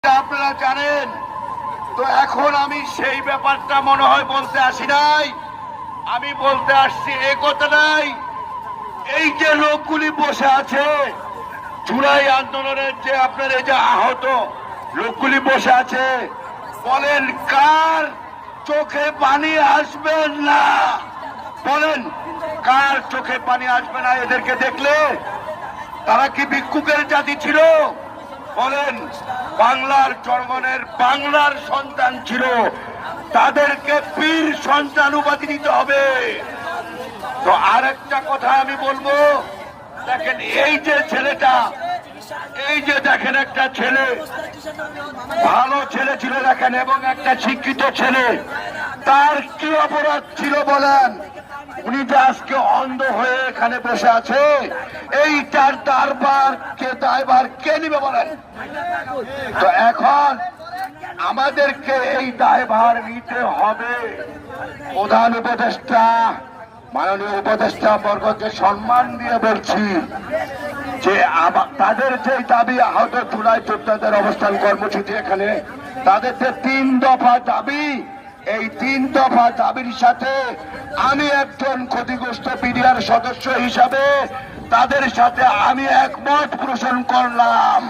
আপনারা জানেন তো এখন আমি সেই ব্যাপারটা মনে হয় বলতে আসি নাই। আমি বলতে আসছি এই কথাটাই, এই যে লোকগুলি বসে আছে জুলাই আন্দোলনের যে আপনার এই যে আহত লোকগুলি বসে আছে, বলেন কার চোখে পানি আসবে না? বলেন কার চোখে পানি আসবে না এদেরকে দেখলে? তারা কি ভিক্ষুকের জাতি ছিল? বলেন বাংলার জনগণের বাংলার সন্তান ছিল, তাদেরকে বীর সন্তান উপাধি দিতে হবে। তো আরেকটা কথা আমি বলবো, দেখেন এই যে ছেলেটা, এই যে দেখেন একটা ছেলে, ভালো ছেলে ছিল দেখেন, এবং একটা শিক্ষিত ছেলে, তার কি অপরাধ ছিল বলেন? উনি যে আজকে অন্ধ হয়ে এখানে বসে আছে, এইটার দায়ভার কে নিবে বলেন? তো এখন আমাদেরকে এই দায়ভার নিতে হবে। প্রধান উপদেষ্টা, মাননীয় উপদেষ্টা বর্গকে সম্মান দিয়ে বলছি যে তাদের যে দাবি, আহত জুলাই যোদ্ধাদের অবস্থান কর্মসূচি, এখানে তাদের যে 3 দফা দাবি, এই 3 দফা দাবির সাথে আমি একজন ক্ষতিগ্রস্ত বিডিআর সদস্য হিসাবে তাদের সাথে আমি একমত পোষণ করলাম।